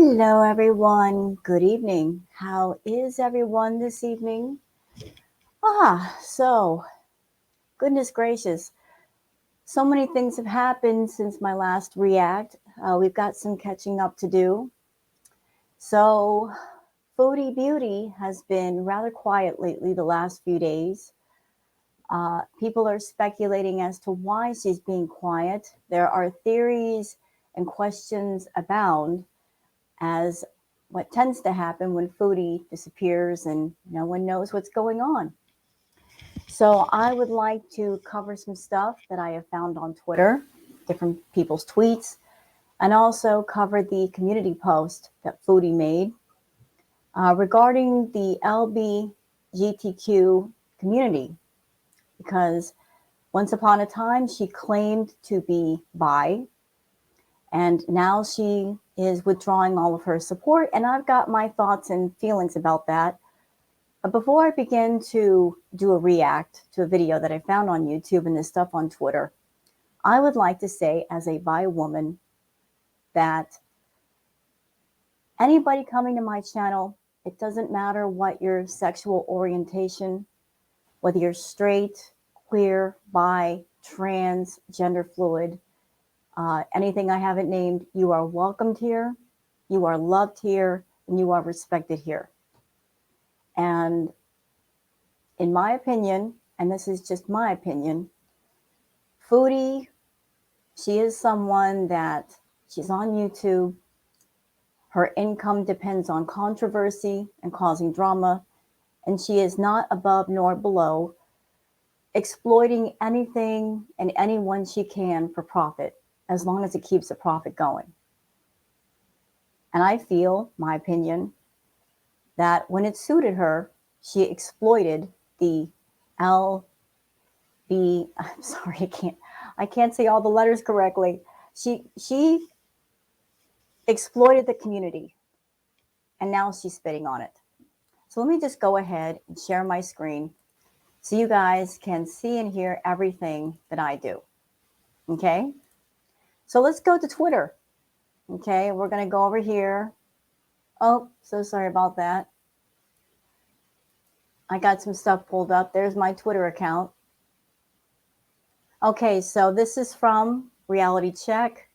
Hello, everyone. Good evening. How is everyone this evening? So, goodness gracious. So many things have happened since my last react. We've got some catching up to do. So, Foodie Beauty has been rather quiet lately the last few days. People are speculating as to why she's being quiet. There are theories and questions abound, as what tends to happen when Foodie disappears and no one knows what's going on. So I would like to cover some stuff that I have found on Twitter, different people's tweets, and also cover the community post that Foodie made regarding the lgbtq community, because once upon a time she claimed to be bi, and now she is withdrawing all of her support. And I've got my thoughts and feelings about that. But before I begin to do a react to a video that I found on YouTube and this stuff on Twitter, I would like to say, as a bi woman, that anybody coming to my channel, it doesn't matter what your sexual orientation, whether you're straight, queer, bi, trans, gender fluid, anything I haven't named, you are welcomed here, you are loved here, and you are respected here. And in my opinion, and this is just my opinion, Foodie, she is someone that she's on YouTube. Her income depends on controversy and causing drama, and she is not above nor below exploiting anything and anyone she can for profit, as long as it keeps the profit going. And I feel, my opinion, that when it suited her, she exploited the I'm sorry, I can't say all the letters correctly. She exploited the community, and now she's spitting on it. So let me just go ahead and share my screen so you guys can see and hear everything that I do. Okay? So let's go to Twitter. Okay, we're going to go over here. Oh, so sorry about that. I got some stuff pulled up. There's my Twitter account. Okay, so this is from Reality Check,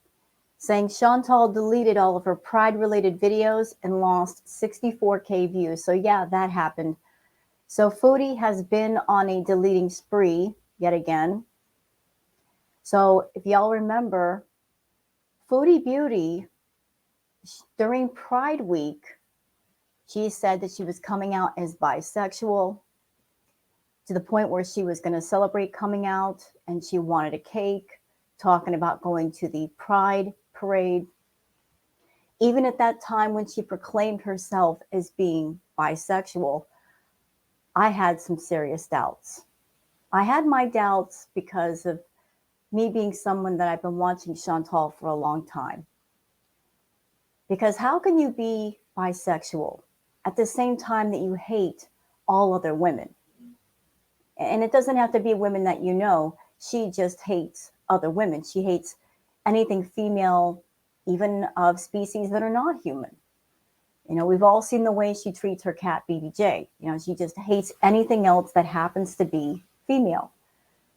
saying Chantal deleted all of her pride-related videos and lost 64K views. So yeah, that happened. So Foodie has been on a deleting spree yet again. So if y'all remember, Foodie Beauty, during Pride Week, she said that she was coming out as bisexual, to the point where she was going to celebrate coming out, and she wanted a cake, talking about going to the Pride Parade. Even at that time when she proclaimed herself as being bisexual, I had some serious doubts. I had my doubts because of me being someone that I've been watching Chantal for a long time. Because how can you be bisexual at the same time that you hate all other women? And it doesn't have to be women that you know. She just hates other women. She hates anything female, even of species that are not human. You know, we've all seen the way she treats her cat, BBJ. You know, she just hates anything else that happens to be female.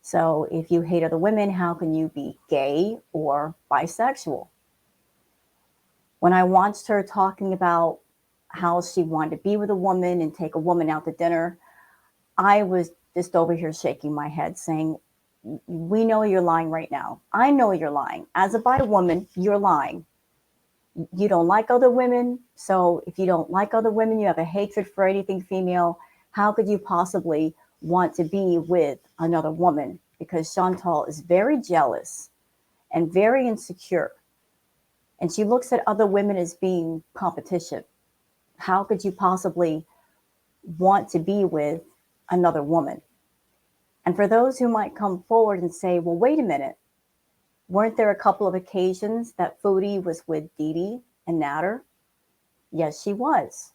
So if you hate other women, how can you be gay or bisexual? When I watched her talking about how she wanted to be with a woman and take a woman out to dinner, I was just over here shaking my head saying, we know you're lying right now. I know you're lying. As a bi woman, you're lying. You don't like other women. So if you don't like other women, you have a hatred for anything female. How could you possibly want to be with another woman? Because Chantal is very jealous and very insecure. And she looks at other women as being competition. How could you possibly want to be with another woman? And for those who might come forward and say, well, wait a minute, weren't there a couple of occasions that Foodie was with Didi and Nadder? Yes, she was.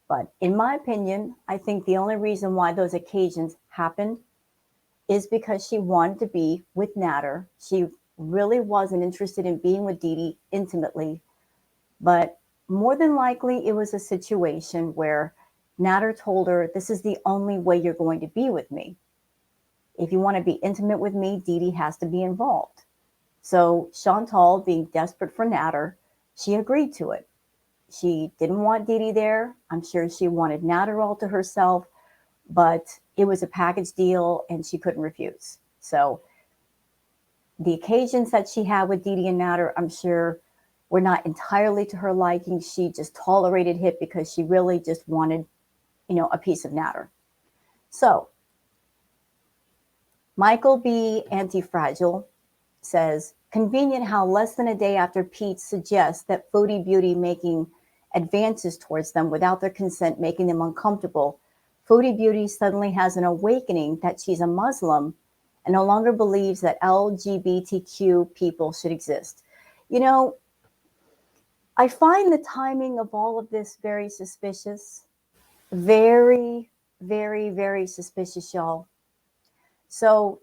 But in my opinion, I think the only reason why those occasions happened is because she wanted to be with Nadder. She really wasn't interested in being with Didi intimately. But more than likely it was a situation where Nadder told her, this is the only way you're going to be with me. If you want to be intimate with me, Dee Dee has to be involved. So Chantal, being desperate for Nadder, she agreed to it. She didn't want Dee Dee there. I'm sure she wanted Nadder all to herself, but it was a package deal and she couldn't refuse. So the occasions that she had with Dee Dee and Nadder, I'm sure, were not entirely to her liking. She just tolerated it because she really just wanted, a piece of Nadder. So Michael B. Antifragile says, convenient how less than a day after Pete suggests that Foodie Beauty making advances towards them without their consent, making them uncomfortable, Foodie Beauty suddenly has an awakening that she's a Muslim and no longer believes that LGBTQ people should exist. I find the timing of all of this very suspicious. Very, very, very suspicious, y'all. So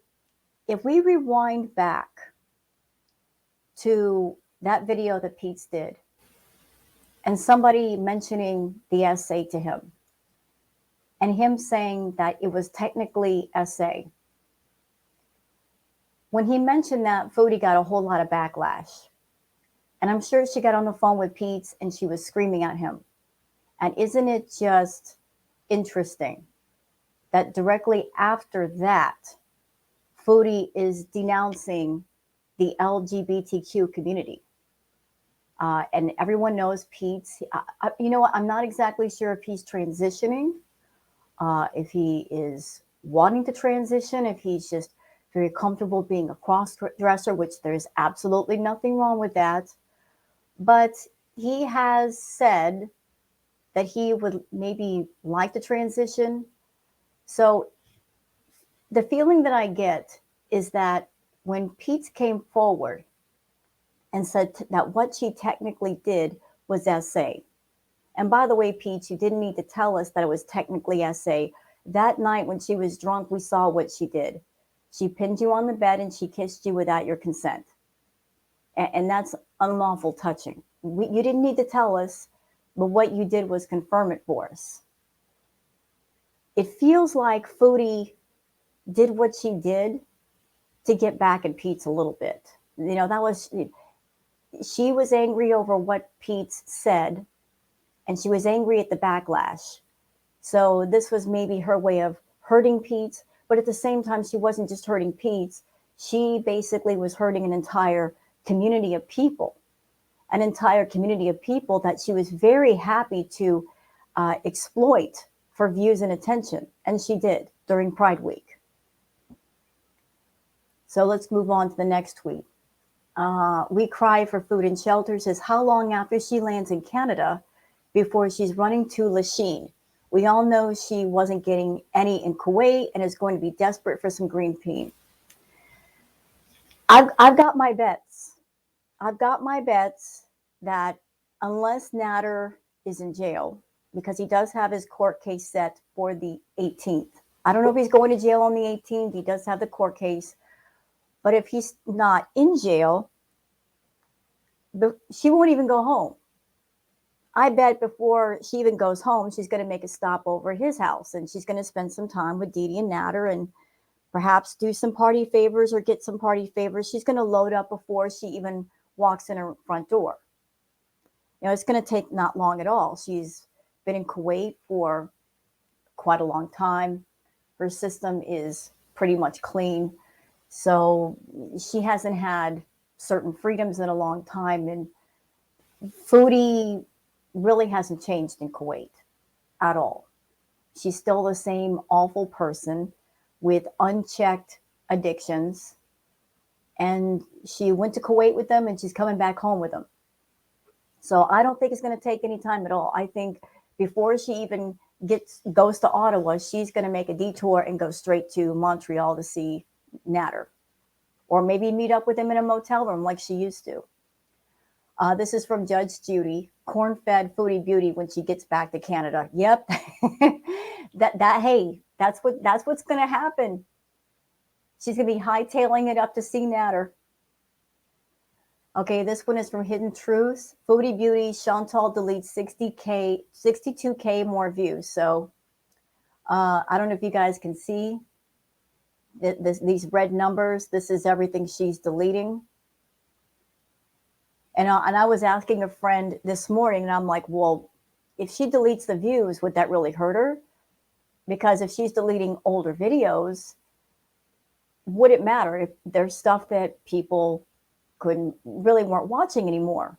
if we rewind back to that video that Pete did and somebody mentioning the essay to him and him saying that it was technically essay, when he mentioned that, Foodie got a whole lot of backlash. And I'm sure she got on the phone with Pete and she was screaming at him. And isn't it just interesting that directly after that, Foodie is denouncing the LGBTQ community? And everyone knows Pete. You know what? I'm not exactly sure if he's transitioning, if he is wanting to transition, if he's just very comfortable being a cross-dresser, which there's absolutely nothing wrong with that. But he has said that he would maybe like to transition. So the feeling that I get is that when Pete came forward and said that what she technically did was essay. And by the way, Pete, you didn't need to tell us that it was technically essay. That night when she was drunk, we saw what she did. She pinned you on the bed and she kissed you without your consent. And that's unlawful touching. You didn't need to tell us, but what you did was confirm it for us. It feels like Foodie did what she did to get back at Pete a little bit. She was angry over what Pete said, and she was angry at the backlash. So this was maybe her way of hurting Pete, but at the same time, she wasn't just hurting Pete. She basically was hurting an entire community of people that she was very happy to exploit for views and attention. And she did during Pride Week. So let's move on to the next tweet. We cry for food and shelter says, how long after she lands in Canada before she's running to Lachine? We all know she wasn't getting any in Kuwait and is going to be desperate for some green bean. I've got my bets. That unless Nadder is in jail, because he does have his court case set for the 18th. I don't know if he's going to jail on the 18th. He does have the court case. But if he's not in jail, she won't even go home. I bet before she even goes home, she's going to make a stop over at his house and she's going to spend some time with Dee Dee and Nadder and perhaps do some party favors or get some party favors. She's going to load up before she even walks in her front door. It's going to take not long at all. She's been in Kuwait for quite a long time. Her system is pretty much clean. So she hasn't had certain freedoms in a long time. And Foodie really hasn't changed in Kuwait at all. She's still the same awful person with unchecked addictions. And she went to Kuwait with them and she's coming back home with them. So I don't think it's going to take any time at all. I think before she even goes to Ottawa, she's going to make a detour and go straight to Montreal to see Nadder. Or maybe meet up with him in a motel room like she used to. This is from Judge Judy, corn-fed Foodie Beauty when she gets back to Canada. Yep, hey, that's what's going to happen. She's going to be hightailing it up to see Nadder. Okay, this one is from Hidden Truths. Foodie Beauty, Chantal deletes 62K more views. So I don't know if you guys can see these red numbers. This is everything she's deleting. And I was asking a friend this morning, and I'm like, well, if she deletes the views, would that really hurt her? Because if she's deleting older videos, would it matter if there's stuff that people couldn't really weren't watching anymore?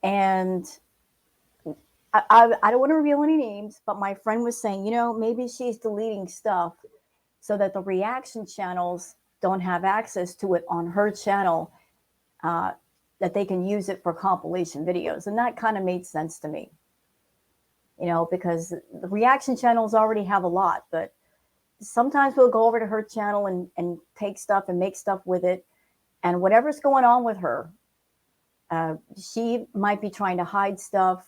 And I don't want to reveal any names, but my friend was saying, maybe she's deleting stuff so that the reaction channels don't have access to it on her channel, that they can use it for compilation videos. And that kind of made sense to me, because the reaction channels already have a lot, but sometimes we'll go over to her channel and take stuff and make stuff with it. And whatever's going on with her, she might be trying to hide stuff,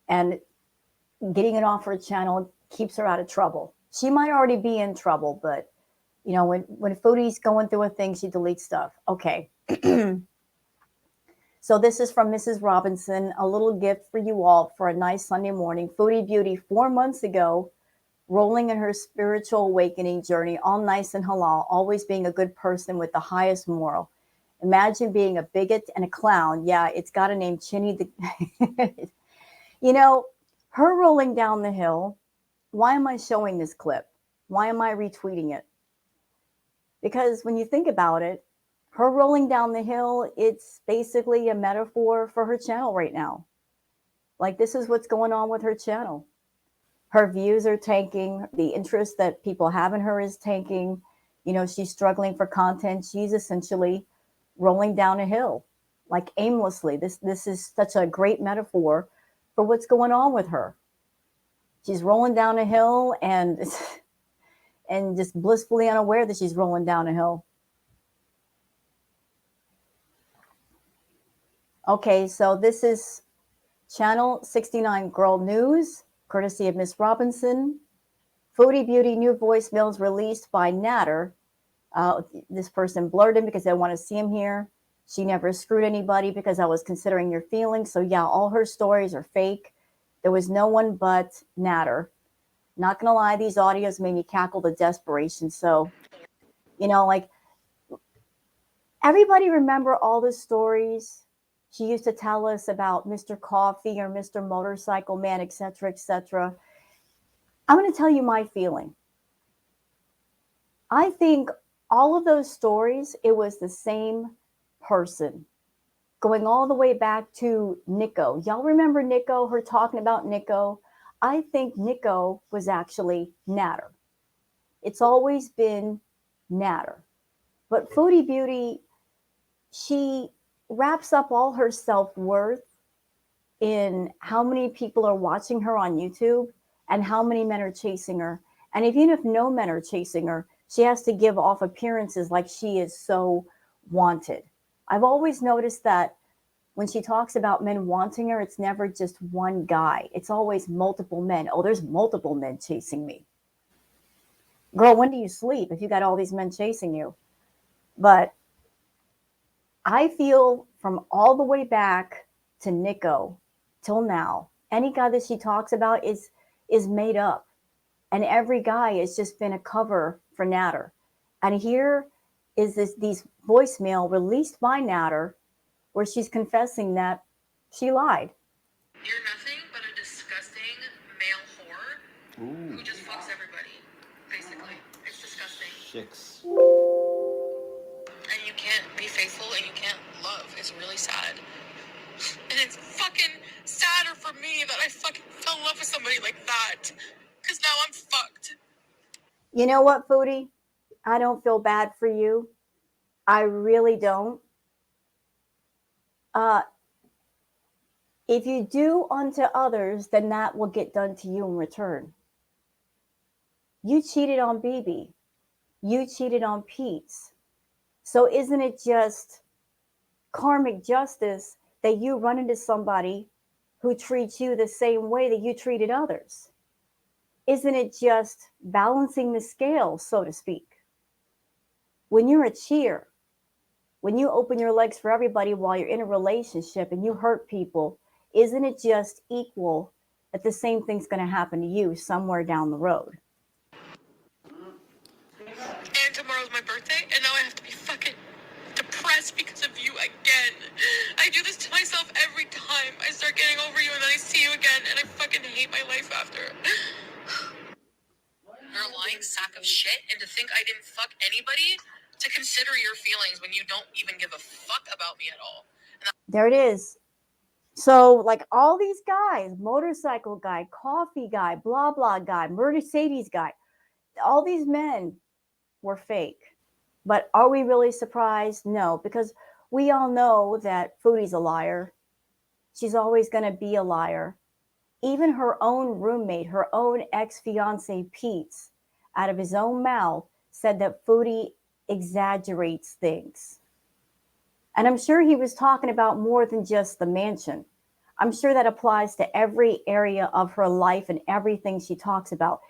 and getting it off her channel keeps her out of trouble. She might already be in trouble, but when Foodie's going through a thing, she deletes stuff. Okay. So this is from Mrs. Robinson, a little gift for you all for a nice Sunday morning. Foodie Beauty, 4 months ago, rolling in her spiritual awakening journey, all nice and halal, always being a good person with the highest moral. Imagine being a bigot and a clown. Yeah, it's got a name, Chinny the... her rolling down the hill. Why am I showing this clip? Why am I retweeting it? Because when you think about it, her rolling down the hill, it's basically a metaphor for her channel right now. Like, this is what's going on with her channel. Her views are tanking. The interest that people have in her is tanking. She's struggling for content. She's essentially rolling down a hill, like aimlessly. This is such a great metaphor for what's going on with her. She's rolling down a hill and just blissfully unaware that she's rolling down a hill. Okay, so this is Channel 69 Girl News, courtesy of Miss Robinson. Foodie Beauty new voicemails released by Nadder. This person blurred him because they want to see him here. She never screwed anybody because I was considering your feelings. So yeah, all her stories are fake. There was no one but Nadder. Not gonna lie, these audios made me cackle to desperation. So, like, everybody remember all the stories she used to tell us about Mr. Coffee or Mr. Motorcycle Man, etc., etc. I'm going to tell you my feeling. I think all of those stories, it was the same person, going all the way back to Nico. Y'all remember Nico, her talking about Nico? I think Nico was actually Nadder. It's always been Nadder. But Foodie Beauty, she wraps up all her self-worth in how many people are watching her on YouTube and how many men are chasing her. And even if no men are chasing her, she has to give off appearances like she is so wanted. I've always noticed that when she talks about men wanting her, it's never just one guy. It's always multiple men. Oh, there's multiple men chasing me. Girl, when do you sleep if you got all these men chasing you? But I feel from all the way back to Nico till now, any guy that she talks about is made up. And every guy has just been a cover for Nadder. And here is these voicemail released by Nadder where she's confessing that she lied. You're nothing but a disgusting male whore who just fucks everybody, basically. It's disgusting. Chicks. And you can't be faithful and you can't love. It's really sad. And it's fucking sadder for me that I fucking fell in love with somebody like that. Because now I'm fucked. You know what, Foodie? I don't feel bad for you. I really don't. If you do unto others, then that will get done to you in return. You cheated on BB. You cheated on Pete's. So isn't it just karmic justice that you run into somebody who treats you the same way that you treated others? Isn't it just balancing the scale, so to speak? When you're a cheer, When you open your legs for everybody while you're in a relationship and you hurt people, isn't it just equal that the same thing's going to happen to you somewhere down the road? And tomorrow's my birthday, and now I have to be fucking depressed because of you again. I do this to myself every time. I start getting over you, and then I see you again, and I fucking hate my life after. You're a lying sack of shit, and to think I didn't fuck anybody, to consider your feelings when you don't even give a fuck about me at all. There it is. So, like all these guys, motorcycle guy, coffee guy, blah, blah guy, Mercedes guy, all these men were fake. But are we really surprised? No, because we all know that Foodie's a liar. She's always going to be a liar. Even her own roommate, her own ex-fiance Pete, out of his own mouth, said that Foodie exaggerates things. And I'm sure he was talking about more than just the mansion. I'm sure that applies to every area of her life and everything she talks about.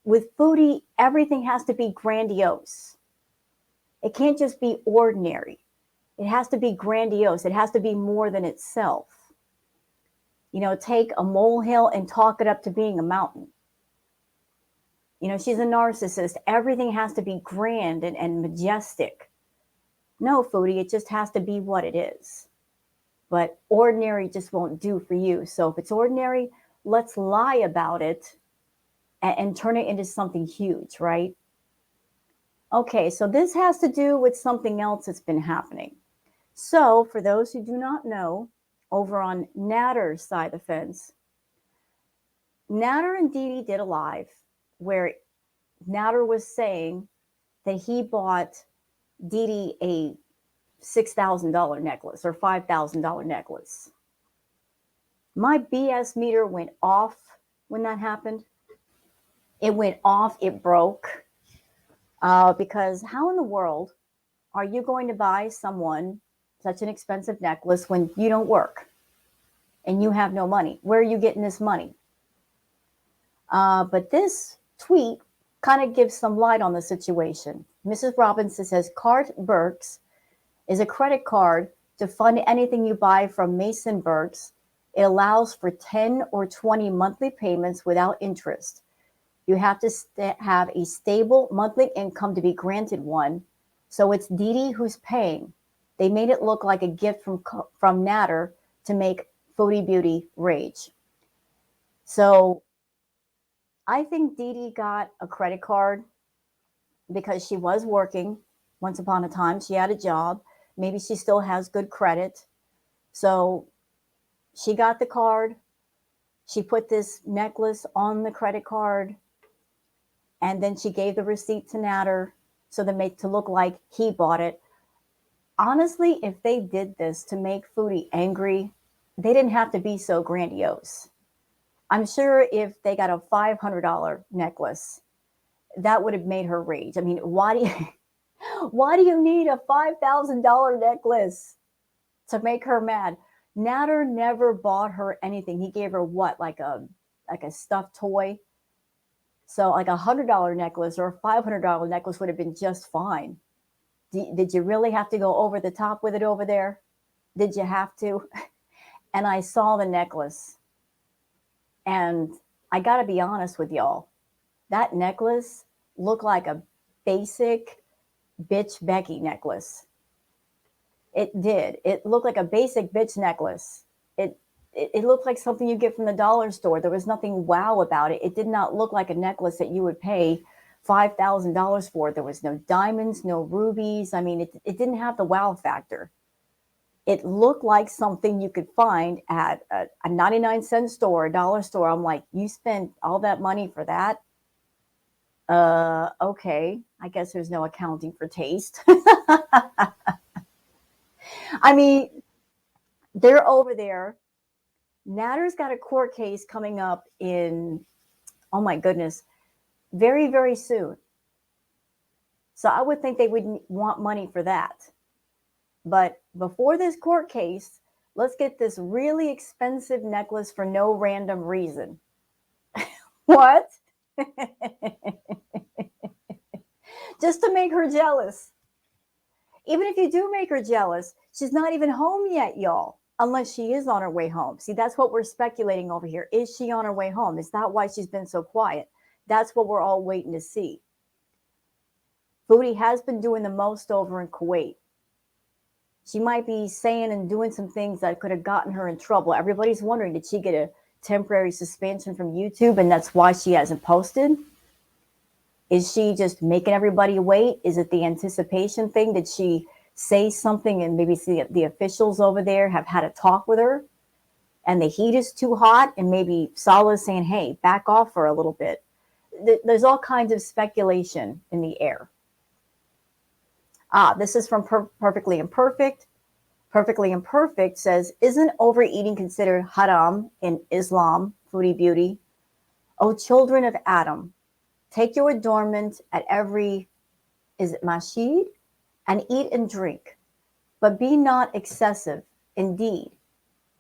With Foodie, everything has to be grandiose. It can't just be ordinary. It has to be grandiose. It has to be more than itself. You know, take a molehill and talk it up to being a mountain. You know, she's a narcissist. Everything has to be grand and majestic. No, Foodie, it just has to be what it is. But ordinary just won't do for you. So if it's ordinary, let's lie about it and turn it into something huge, right? Okay, so this has to do with something else that's been happening. So for those who do not know, over on Nadder's side of the fence, Nadder and Dee did a live where Nadder was saying that he bought Dee a $6,000 necklace or $5,000 necklace. My BS meter went off when that happened. It went off, it broke. Because how in the world are you going to buy someone such an expensive necklace when you don't work and you have no money? Where are you getting this money? But this tweet kind of gives some light on the situation. Mrs. Robinson says, Cart Burks is a credit card to fund anything you buy from Mason Burks. It allows for 10 or 20 monthly payments without interest. You have to have a stable monthly income to be granted one. So it's Dee who's paying. They made it look like a gift from Nadder to make Foodie Beauty rage. So I think Dee got a credit card because she was working once upon a time. She had a job. Maybe she still has good credit. So she got the card. She put this necklace on the credit card. And then she gave the receipt to Nadder to look like he bought it. Honestly, if they did this to make Foodie angry, they didn't have to be so grandiose. I'm sure if they got a $500 necklace, that would have made her rage. I mean, why do you need a $5,000 necklace to make her mad? Nadder never bought her anything. He gave her what, like a stuffed toy? So like $100 necklace or a $500 necklace would have been just fine. Did you really have to go over the top with it over there? Did you have to? And I saw the necklace. And I got to be honest with y'all. That necklace looked like a basic bitch Becky necklace. It did. It looked like a basic bitch necklace. It looked like something you get from the dollar store. There was nothing wow about it. It did not look like a necklace that you would pay $5,000 for. There was no diamonds, no rubies. I mean, it didn't have the wow factor. It looked like something you could find at a 99-cent store, a dollar store. I'm like, you spent all that money for that? Okay. I guess there's no accounting for taste. I mean, they're over there. Nadder's got a court case coming up in, oh my goodness, very, very soon. So I would think they would want money for that. But before this court case, let's get this really expensive necklace for no random reason. What? Just to make her jealous. Even if you do make her jealous, she's not even home yet, y'all. Unless she is on her way home. See, that's what we're speculating over here. Is she on her way home? Is that why she's been so quiet? That's what we're all waiting to see. Foodie has been doing the most over in Kuwait. She might be saying and doing some things that could have gotten her in trouble. Everybody's wondering, did she get a temporary suspension from YouTube and that's why she hasn't posted? Is she just making everybody wait? Is it the anticipation thing? Did she say something and maybe the officials over there have had a talk with her and the heat is too hot and maybe Salah's saying, hey, back off for a little bit? There's all kinds of speculation in the air. This is from Perfectly Imperfect. Perfectly Imperfect says, isn't overeating considered haram in Islam, Foodie Beauty? Oh, children of Adam, take your adornment at every, is it masjid? And eat and drink, but be not excessive. Indeed,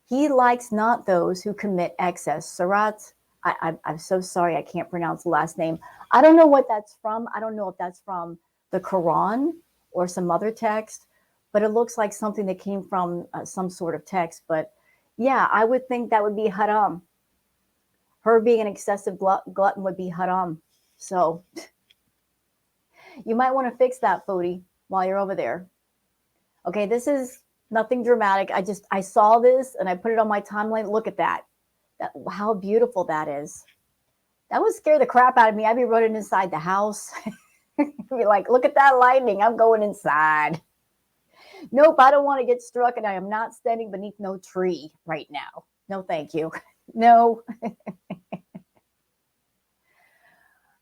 he likes not those who commit excess. Surat, I'm so sorry, I can't pronounce the last name. I don't know what that's from. I don't know if that's from the Quran or some other text, but it looks like something that came from some sort of text. But yeah, I would think that would be haram. Her being an excessive glutton would be haram. So you might want to fix that, Foodie, while you're over there. Okay, this is nothing dramatic. I saw this and I put it on my timeline. Look at that. How beautiful that is. That would scare the crap out of me. I'd be running inside the house. Be like, look at that lightning. I'm going inside. Nope, I don't want to get struck, and I am not standing beneath no tree right now. No, thank you. No.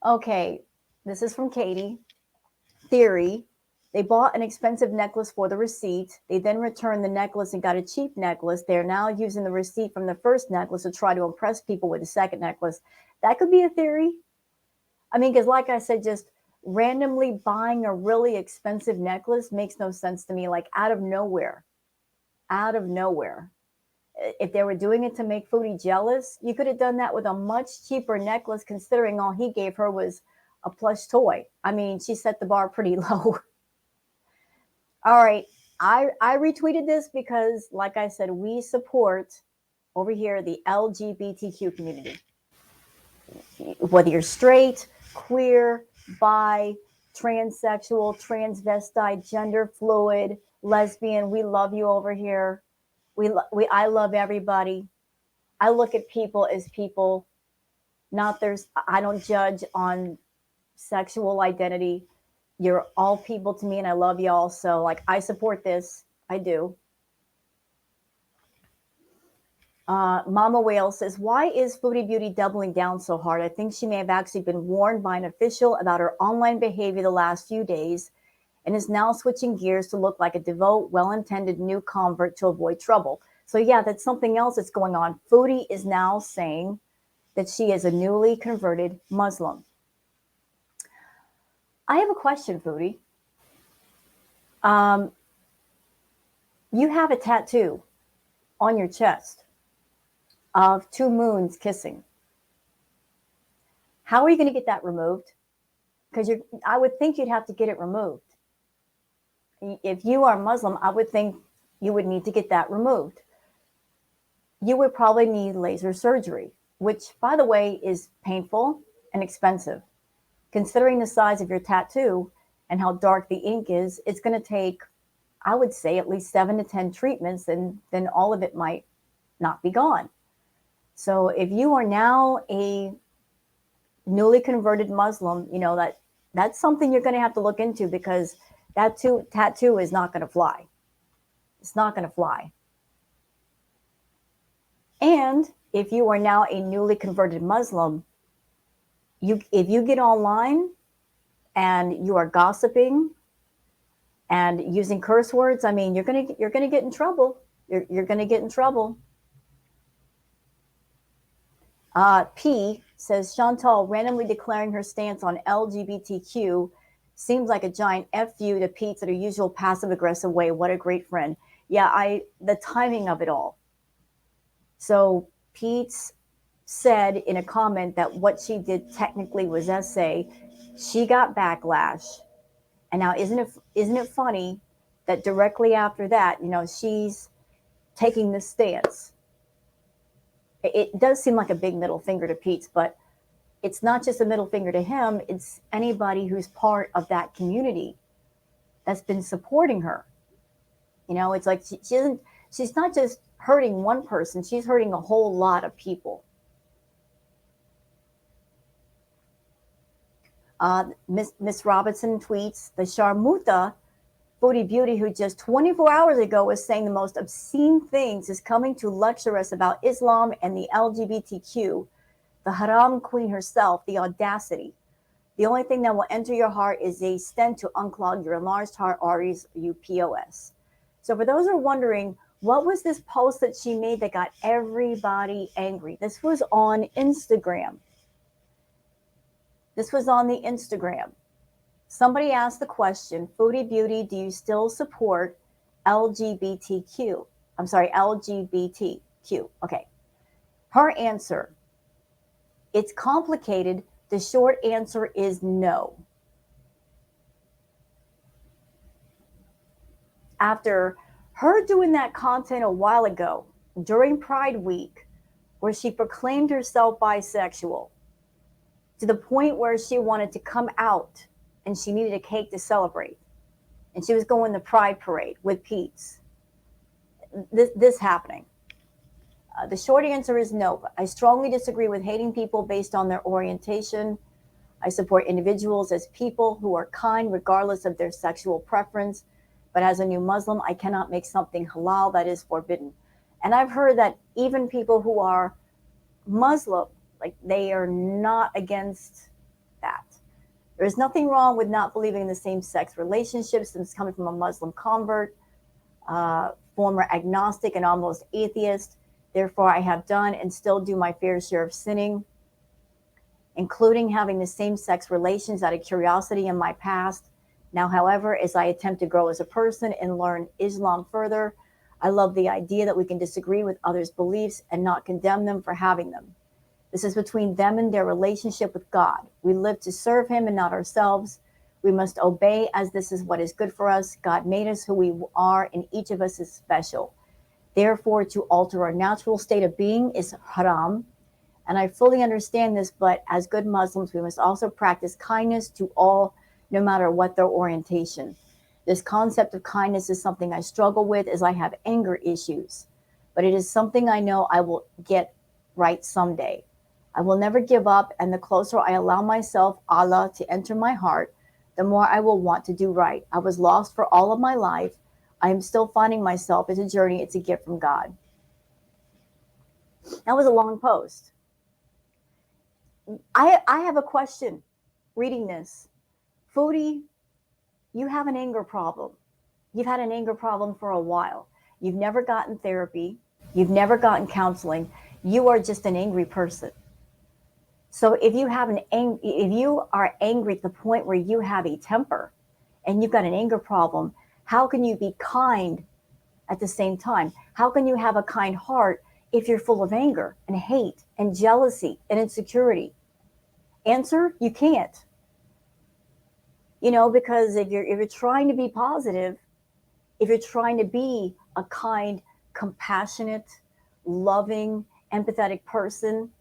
Okay, this is from Katie. Theory. They bought an expensive necklace for the receipt. They then returned the necklace and got a cheap necklace. They're now using the receipt from the first necklace to try to impress people with the second necklace. That could be a theory. I mean, because like I said, just randomly buying a really expensive necklace makes no sense to me, like out of nowhere. Out of nowhere. If they were doing it to make Foodie jealous, you could have done that with a much cheaper necklace, considering all he gave her was a plush toy. I mean, she set the bar pretty low. All right. I retweeted this because, like I said, we support over here the LGBTQ community. Whether you're straight, queer, bi, transsexual, transvestite, gender fluid, lesbian, we love you over here. I love everybody. I look at people as people. I don't judge on sexual identity. You're all people to me, and I love y'all. So, like, I support this. I do. Mama Whale says, why is Foodie Beauty doubling down so hard? I think she may have actually been warned by an official about her online behavior the last few days and is now switching gears to look like a devout, well-intended new convert to avoid trouble. So, yeah, that's something else that's going on. Foodie is now saying that she is a newly converted Muslim. I have a question, Foodie. You have a tattoo on your chest of two moons kissing. How are you going to get that removed? Because I would think you'd have to get it removed. If you are Muslim, I would think you would need to get that removed. You would probably need laser surgery, which, by the way, is painful and expensive. Considering the size of your tattoo and how dark the ink is, it's going to take, I would say, at least 7 to 10 treatments, and then all of it might not be gone. So if you are now a newly converted Muslim, you know that's something you're going to have to look into, because that tattoo is not going to fly. It's not going to fly. And if you are now a newly converted Muslim, if you get online and you are gossiping and using curse words, I mean, you're gonna get in trouble. You're gonna get in trouble. P says, Chantal randomly declaring her stance on LGBTQ seems like a giant FU to Pete's in a usual passive aggressive way. What a great friend. Yeah, the timing of it all. So Pete's said in a comment that what she did technically was essay. She got backlash. And now isn't it funny that directly after that, she's taking this stance. It does seem like a big middle finger to Pete, but it's not just a middle finger to him. It's anybody who's part of that community that's been supporting her. It's like she's not just hurting one person, she's hurting a whole lot of people. Miss Robinson tweets, the Sharmuta Foodie Beauty, who just 24 hours ago was saying the most obscene things, is coming to lecture us about Islam and the LGBTQ. The haram queen herself, the audacity. The only thing that will enter your heart is a stent to unclog your enlarged heart arteries, UPOS. So for those who are wondering, what was this post that she made that got everybody angry? This was on Instagram. This was on the Instagram. Somebody asked the question, Foodie Beauty, do you still support LGBTQ? I'm sorry, LGBTQ. Okay. Her answer, it's complicated. The short answer is no. After her doing that content a while ago during Pride Week, where she proclaimed herself bisexual to the point where she wanted to come out and she needed a cake to celebrate, and she was going to the Pride Parade with Pete's. This happening. The short answer is no. I strongly disagree with hating people based on their orientation. I support individuals as people who are kind regardless of their sexual preference. But as a new Muslim, I cannot make something halal that is forbidden. And I've heard that even people who are Muslim, like, they are not against that. There is nothing wrong with not believing in the same-sex relationships. This is coming from a Muslim convert, former agnostic and almost atheist. Therefore, I have done and still do my fair share of sinning, including having the same-sex relations out of curiosity in my past. Now, however, as I attempt to grow as a person and learn Islam further, I love the idea that we can disagree with others' beliefs and not condemn them for having them. This is between them and their relationship with God. We live to serve him and not ourselves. We must obey as this is what is good for us. God made us who we are, and each of us is special. Therefore, to alter our natural state of being is haram. And I fully understand this, but as good Muslims, we must also practice kindness to all, no matter what their orientation. This concept of kindness is something I struggle with as I have anger issues, but it is something I know I will get right someday. I will never give up, and the closer I allow myself, Allah, to enter my heart, the more I will want to do right. I was lost for all of my life. I am still finding myself. It's a journey. It's a gift from God. That was a long post. I have a question reading this. Foodie, you have an anger problem. You've had an anger problem for a while. You've never gotten therapy. You've never gotten counseling. You are just an angry person. So if you are angry to the point where you have a temper and you've got an anger problem, how can you be kind at the same time? How can you have a kind heart if you're full of anger and hate and jealousy and insecurity? Answer, you can't. Because if you're trying to be positive, if you're trying to be a kind, compassionate, loving, empathetic person,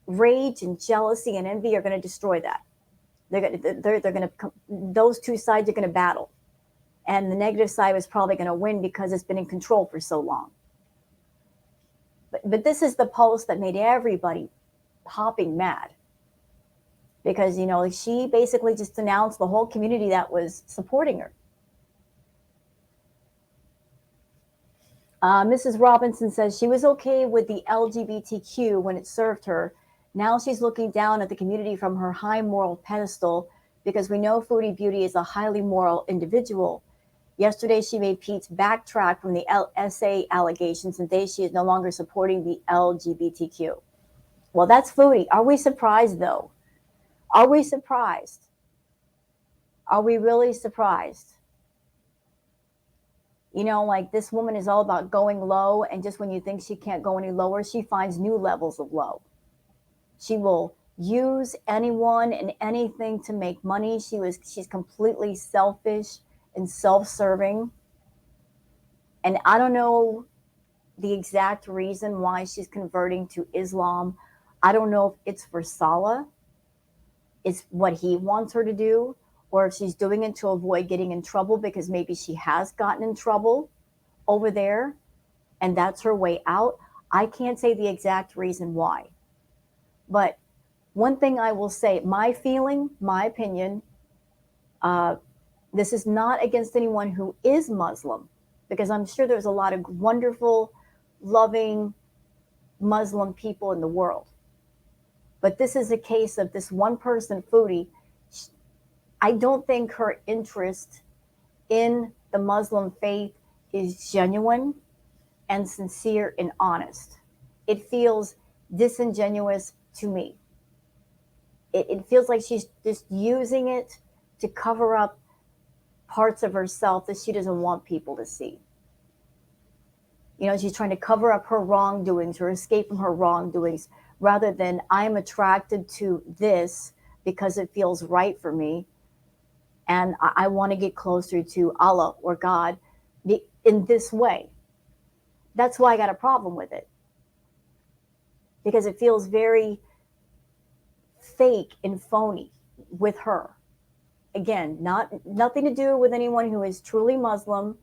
rage and jealousy and envy are going to destroy that. Those two sides are going to battle. And the negative side is probably going to win because it's been in control for so long. But this is the post that made everybody hopping mad. Because, she basically just denounced the whole community that was supporting her. Mrs. Robinson says she was okay with the LGBTQ when it served her. Now she's looking down at the community from her high moral pedestal because we know Foodie Beauty is a highly moral individual. Yesterday, she made Pete's backtrack from the SA allegations, and today she is no longer supporting the LGBTQ. Well, that's Foodie. Are we surprised, though? Are we surprised? Are we really surprised? Like, this woman is all about going low, and just when you think she can't go any lower, she finds new levels of low. She will use anyone and anything to make money. She's completely selfish and self-serving. And I don't know the exact reason why she's converting to Islam. I don't know if it's for Salah, it's what he wants her to do, or if she's doing it to avoid getting in trouble because maybe she has gotten in trouble over there and that's her way out. I can't say the exact reason why. But one thing I will say, my feeling, my opinion, uh, this is not against anyone who is Muslim, because I'm sure there's a lot of wonderful, loving Muslim people in the world. But this is a case of this one person, Foodie. I don't think her interest in the Muslim faith is genuine and sincere and honest. It feels disingenuous to me. It feels like she's just using it to cover up parts of herself that she doesn't want people to see. You know, she's trying to cover up her wrongdoings or escape from her wrongdoings rather than I'm attracted to this because it feels right for me. And I want to get closer to Allah or God in this way. That's why I got a problem with it. Because it feels very fake and phony with her. Again, nothing to do with anyone who is truly Muslim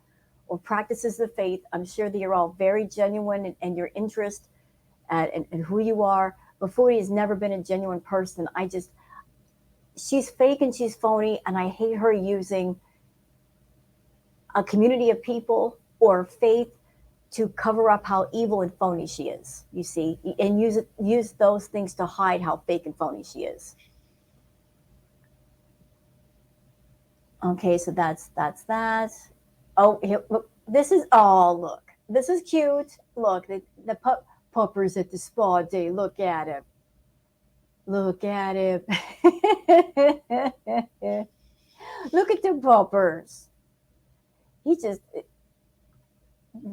or practices the faith. I'm sure that you're all very genuine and your interest and who you are. But Foodie has never been a genuine person. She's fake and she's phony, and I hate her using a community of people or faith to cover up how evil and phony she is, you see, and use those things to hide how fake and phony she is. Okay, so that's that. Oh, here, look, this is, oh, look, this is cute. Look, the puppers at the spa day. Look at him. Look at him. Look at the puppers. He just,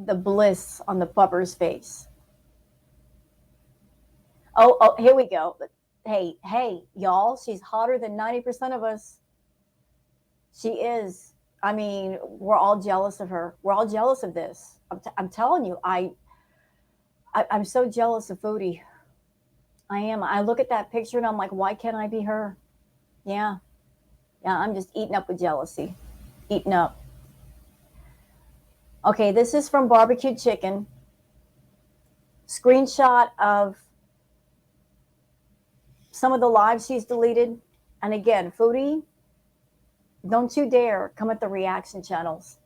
the bliss on the pupper's face. Oh, here we go. Hey, y'all, she's hotter than 90% of us. She is. I mean, we're all jealous of her. We're all jealous of this. I'm telling you, I'm so jealous of Foodie. I am. I look at that picture and I'm like, why can't I be her? Yeah. Yeah, I'm just eating up with jealousy. Eating up. Okay, this is from Barbecue Chicken. Screenshot of some of the lives she's deleted. And again, Foodie, don't you dare come at the reaction channels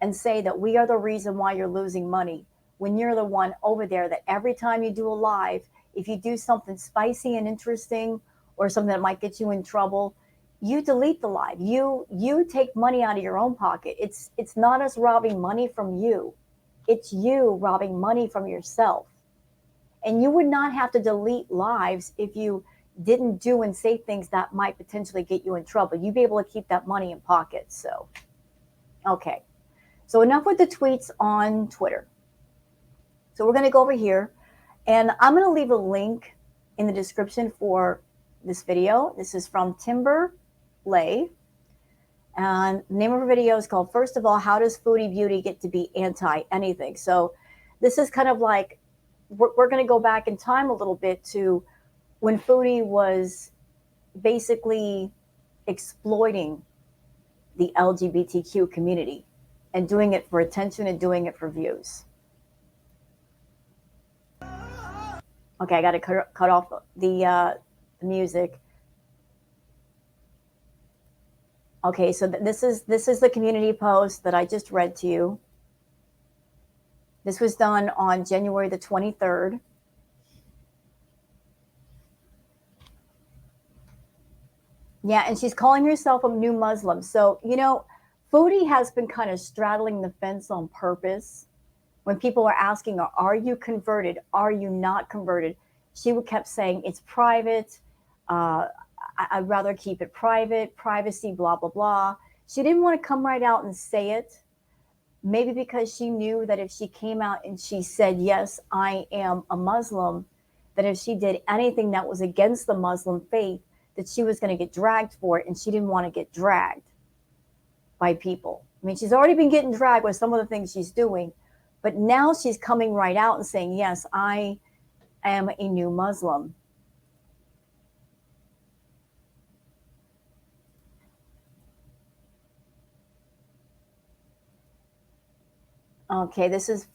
and say that we are the reason why you're losing money when you're the one over there that every time you do a live, if you do something spicy and interesting or something that might get you in trouble, you delete the live. You take money out of your own pocket. It's not us robbing money from you. It's you robbing money from yourself. And you would not have to delete lives if you didn't do and say things that might potentially get you in trouble. You'd be able to keep that money in pocket. So, okay. So enough with the tweets on Twitter. So we're going to go over here, and I'm going to leave a link in the description for this video. This is from TIMBER-LEIGH. And the name of her video is called, First of All, How Does Foodie Beauty Get to Be Anti-Anything? So this is kind of like, we're going to go back in time a little bit to when Foodie was basically exploiting the LGBTQ community and doing it for attention and doing it for views. Okay, I got to cut off the music. Okay, so this is the community post that I just read to you. This was done on January the 23rd. Yeah, and she's calling herself a new Muslim. So, you know, Foodie has been kind of straddling the fence on purpose. When people are asking her, are you converted? Are you not converted? She kept saying, it's private. I'd rather keep it private, privacy, blah, blah, blah. She didn't want to come right out and say it. Maybe because she knew that if she came out and she said, yes, I am a Muslim, that if she did anything that was against the Muslim faith, that she was going to get dragged for it, and she didn't want to get dragged by people. I mean, she's already been getting dragged with some of the things she's doing, But now she's coming right out and saying, yes, I am a new Muslim. Okay, this is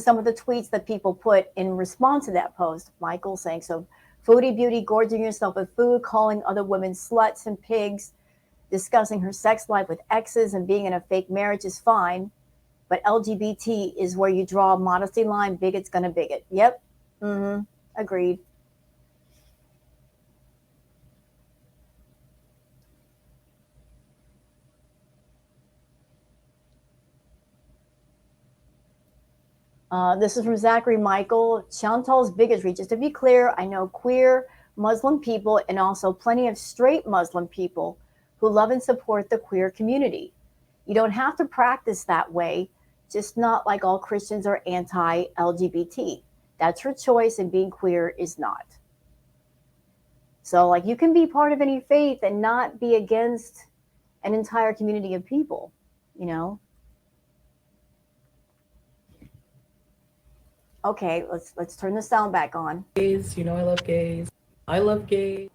some of the tweets that people put in response to that post. Michael saying, so Foodie Beauty gorging herself with food, calling other women sluts and pigs, discussing her sex life with exes and being in a fake marriage is fine, but LGBT is where you draw a modesty line. Bigot's gonna bigot. Yep. Agreed. This is from Zachary Michael. Chantal's bigotry. Just to be clear, I know queer Muslim people and also plenty of straight Muslim people who love and support the queer community. You don't have to practice that way, just not like all Christians are anti-LGBT. That's her choice, and being queer is not. So, like, you can be part of any faith and not be against an entire community of people, you know? Okay, let's turn the sound back on. Gays, you know I love gays. I love gays.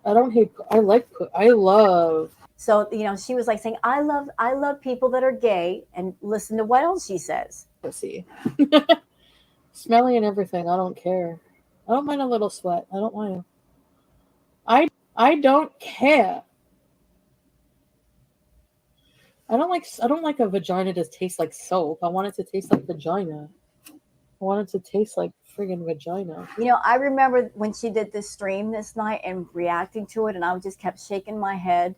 I don't hate. I love. So, you know, she was like saying, I love people that are gay, and listen to what else she says. Pussy. Smelly and everything. I don't care. I don't mind a little sweat. I don't mind. I don't care. I don't like a vagina to taste like soap. I want it to taste like vagina. I want it to taste like friggin' vagina. You know, I remember when she did this stream this night and reacting to it, and I just kept shaking my head.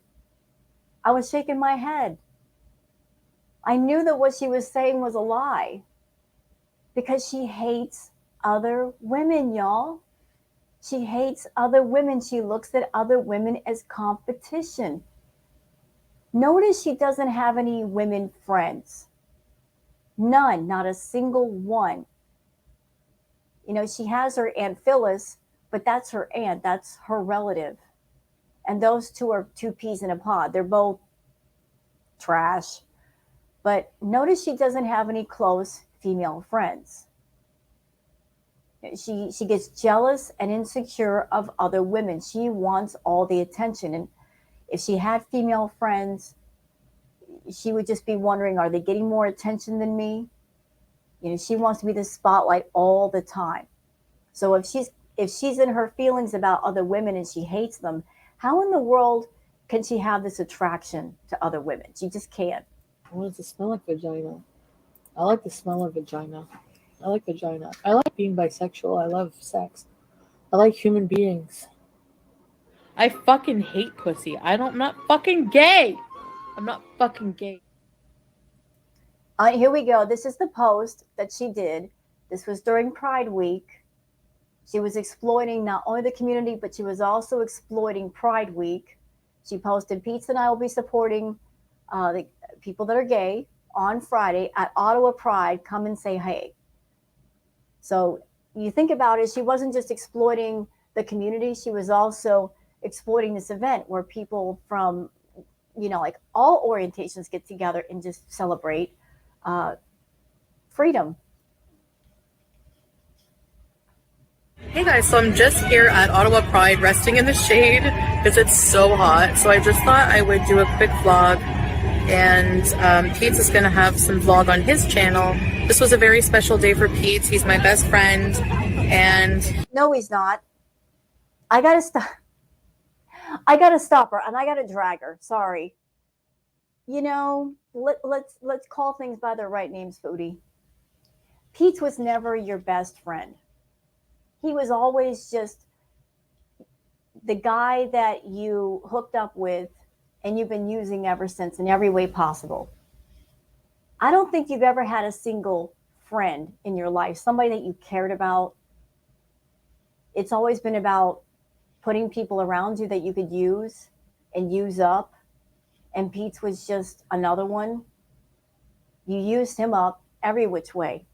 I was shaking my head. I knew that what she was saying was a lie because she hates other women, y'all. She hates other women. She looks at other women as competition. Notice she doesn't have any women friends. None, not a single one. You know, she has her Aunt Phyllis, but that's her aunt. That's her relative. And those two are two peas in a pod. They're both trash. But notice she doesn't have any close female friends. She gets jealous and insecure of other women. She wants all the attention. And if she had female friends, she would just be wondering, are they getting more attention than me? You know, she wants to be the spotlight all the time. So if she's in her feelings about other women and she hates them, how in the world can she have this attraction to other women? She just can't. I want it to smell like vagina. I like the smell of vagina. I like vagina. I like being bisexual. I love sex. I like human beings. I fucking hate pussy. I'm not fucking gay. I'm not fucking gay. Here we go. This is the post that she did. This was during Pride Week. She was exploiting not only the community, but she was also exploiting Pride Week. She posted, Pete and I will be supporting the people that are gay on Friday at Ottawa Pride. Come and say hey. So you think about it, she wasn't just exploiting the community, she was also exploiting this event where people from, you know, like all orientations get together and just celebrate freedom. Hey guys, so I'm just here at Ottawa Pride resting in the shade because it's so hot. So I just thought I would do a quick vlog, and Pete's is going to have some vlog on his channel. This was a very special day for Pete. He's my best friend, and... No, he's not. I gotta stop her, and I gotta drag her. Sorry. You know, let's call things by their right names, Foodie. Pete was never your best friend. He was always just the guy that you hooked up with and you've been using ever since in every way possible. I don't think you've ever had a single friend in your life, somebody that you cared about. It's always been about putting people around you that you could use and use up. And Pete's was just another one. You used him up every which way.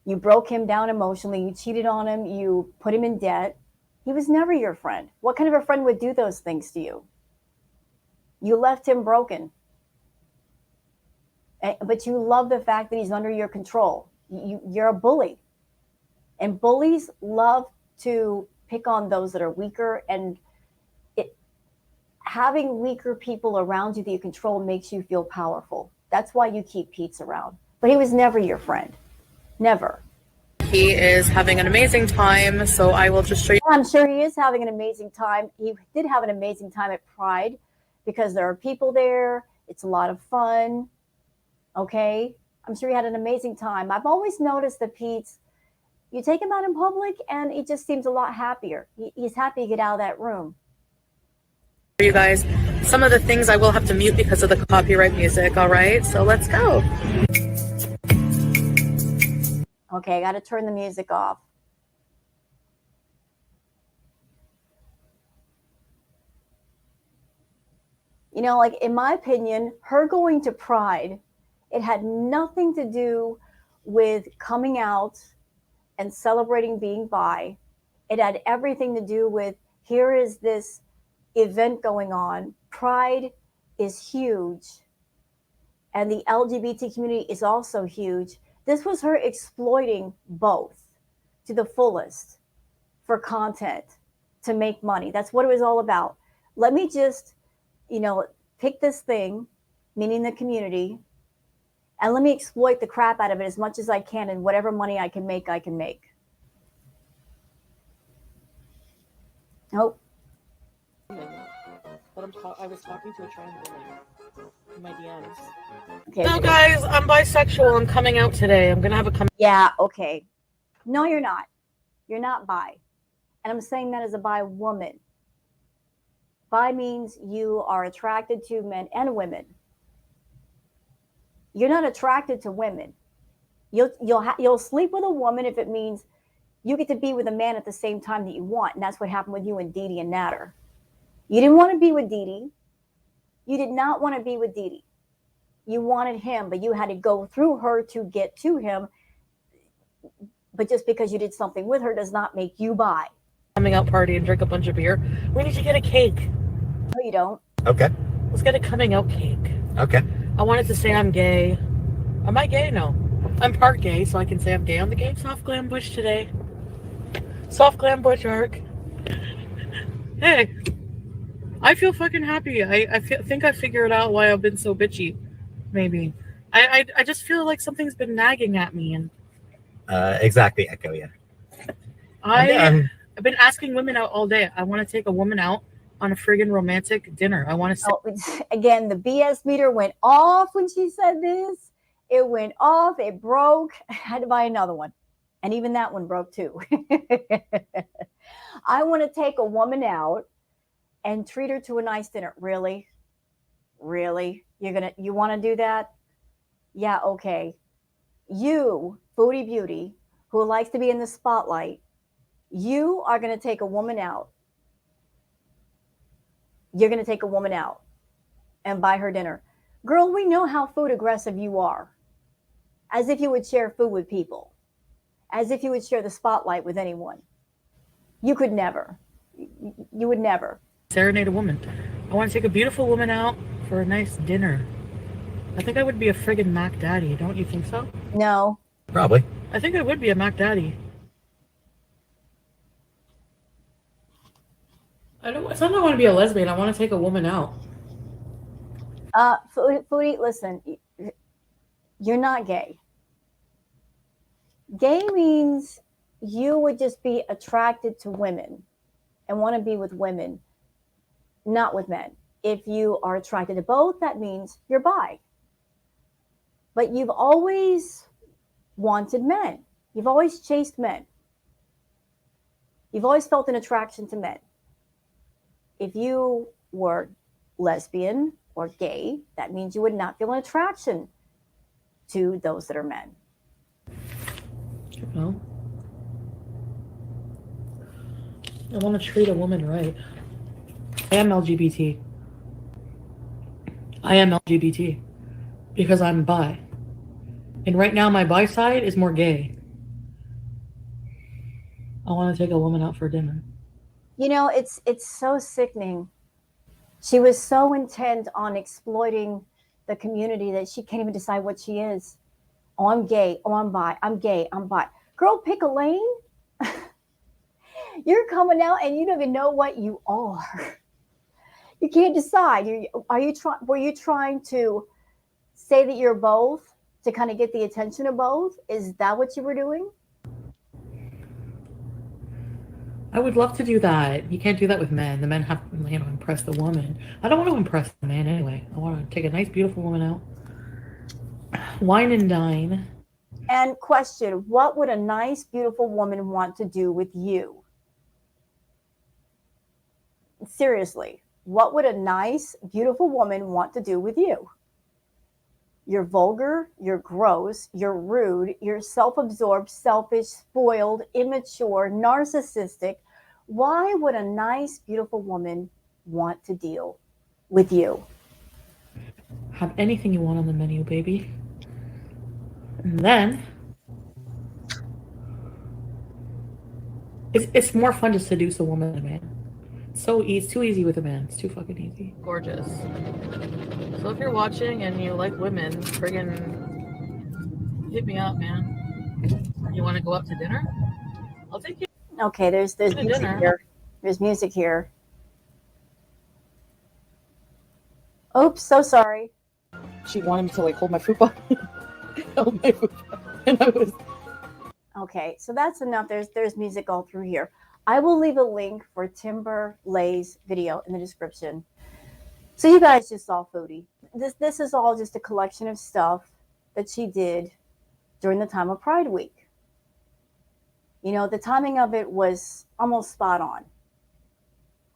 You broke him down emotionally. You cheated on him. You put him in debt. He was never your friend. What kind of a friend would do those things to you? You left him broken. but you love the fact that he's under your control. You're a bully. And bullies love to pick on those that are weaker. And having weaker people around you that you control makes you feel powerful. That's why you keep Pete around. But he was never your friend. Never. He is having an amazing time, so I will just show you. I'm sure he is having an amazing time. He did have an amazing time at Pride because there are people there. It's a lot of fun. Okay? I'm sure he had an amazing time. I've always noticed that Pete's, you take him out in public and he just seems a lot happier. He's happy to get out of that room. You guys, some of the things I will have to mute because of the copyright music, all right? So let's go. Okay, I got to turn the music off. You know, like in my opinion, her going to Pride, it had nothing to do with coming out and celebrating being bi. It had everything to do with, here is this event going on. Pride is huge. And the LGBT community is also huge. This was her exploiting both to the fullest for content to make money. That's what it was all about. Let me just, pick this thing, meaning the community, and let me exploit the crap out of it as much as I can, and whatever money I can make, I can make. Nope. But I was talking to a trans woman in my DMs. Okay. No, guys, I'm bisexual. I'm coming out today. I'm gonna have a Yeah. Okay. No, you're not. You're not bi, and I'm saying that as a bi woman. Bi means you are attracted to men and women. You're not attracted to women. You'll sleep with a woman if it means you get to be with a man at the same time that you want, and that's what happened with you and Dee Dee and Nadder. You didn't want to be with Dee Dee. You did not want to be with Dee Dee. You wanted him, but you had to go through her to get to him. But just because you did something with her does not make you bi. Coming out party and drink a bunch of beer. We need to get a cake. No, you don't. Okay. Let's get a coming out cake. Okay. I wanted to say I'm gay. Am I gay? No. I'm part gay, so I can say I'm gay on the Gay Soft Glam Bush today. Soft Glam Bush arc. Hey. I feel fucking happy. I think I figured out why I've been so bitchy. Maybe. I just feel like something's been nagging at me. And exactly, Echo, yeah. I've been asking women out all day. I want to take a woman out on a friggin' romantic dinner. I want to again, the BS meter went off when she said this. It went off. It broke. I had to buy another one. And even that one broke too. I want to take a woman out and treat her to a nice dinner. Really? Really? You want to do that? Yeah, okay. You, Foodie Beauty, who likes to be in the spotlight, you are going to take a woman out. You're going to take a woman out and buy her dinner. Girl, we know how food aggressive you are. As if you would share food with people. As if you would share the spotlight with anyone. You could never. You would never. Serenade a woman. I want to take a beautiful woman out for a nice dinner. I think I would be a friggin' Mac Daddy. Don't you think so? No. Probably. I think I would be a Mac Daddy. It's not that I want to be a lesbian. I want to take a woman out. Foodie, listen. You're not gay. Gay means you would just be attracted to women and want to be with women, not with men. If you are attracted to both, that means you're bi. But you've always wanted men. You've always chased men. You've always felt an attraction to men. If you were lesbian or gay, that means you would not feel an attraction to those that are men. Well, I want to treat a woman right. I am LGBT. I am LGBT because I'm bi. And right now my bi side is more gay. I want to take a woman out for dinner. You know, it's so sickening. She was so intent on exploiting the community that she can't even decide what she is. Oh, I'm gay. Oh, I'm bi. I'm gay. I'm bi. Girl, pick a lane. You're coming out and you don't even know what you are. You can't decide. Were you trying to say that you're both to kind of get the attention of both? Is that what you were doing? I would love to do that. You can't do that with men. The men have to, impress the woman. I don't want to impress the man anyway. I want to take a nice, beautiful woman out, wine and dine. And question, what would a nice, beautiful woman want to do with you? Seriously, what would a nice, beautiful woman want to do with you? You're vulgar, you're gross, you're rude, you're self-absorbed, selfish, spoiled, immature, narcissistic. Why would a nice, beautiful woman want to deal with you? Have anything you want on the menu, baby. And then it's more fun to seduce a woman than a man. So easy, too easy with a man. It's too fucking easy. Gorgeous. So if you're watching and you like women, friggin' hit me up, man. You want to go out to dinner? I'll take you. Okay, there's music dinner. here. There's music here. Oops, so sorry. She wanted me to like hold my fupa. Hold my fupa. And I was. Okay, so that's enough. There's music all through here. I will leave a link for TIMBER-LEIGH's video in the description. So you guys just saw Foodie. This is all just a collection of stuff that she did during the time of Pride Week. You know, the timing of it was almost spot on.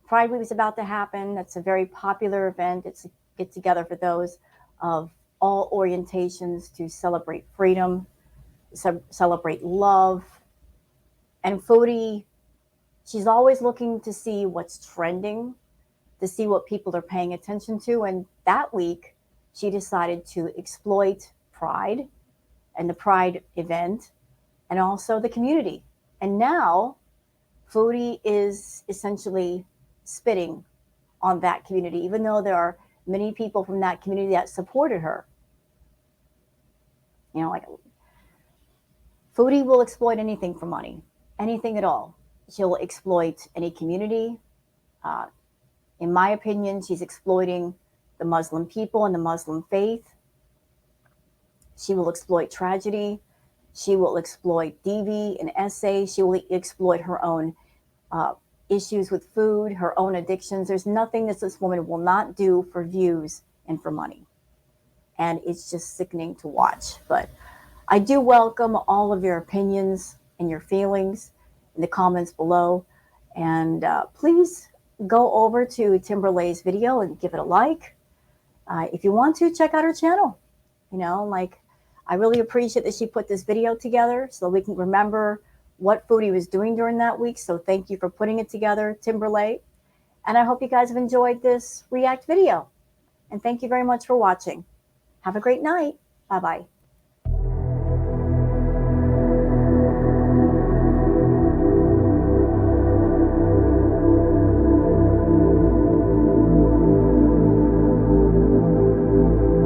Pride Week was about to happen. That's a very popular event. It's a get together for those of all orientations to celebrate freedom, celebrate love. And Foodie, she's always looking to see what's trending, to see what people are paying attention to. And that week, she decided to exploit Pride and the Pride event and also the community. And now Foodie is essentially spitting on that community, even though there are many people from that community that supported her. You know, like Foodie will exploit anything for money, anything at all. She'll exploit any community. In my opinion, she's exploiting the Muslim people and the Muslim faith. She will exploit tragedy. She will exploit DV and essay. She will exploit her own issues with food, her own addictions. There's nothing that this woman will not do for views and for money. And it's just sickening to watch. But I do welcome all of your opinions and your feelings in the comments below. And please go over to TIMBER-LEIGH's video and give it a like. If you want to, check out her channel. You know, like, I really appreciate that she put this video together so we can remember what Foodie was doing during that week. So thank you for putting it together, TIMBER-LEIGH. And I hope you guys have enjoyed this React video. And thank you very much for watching. Have a great night. Bye-bye.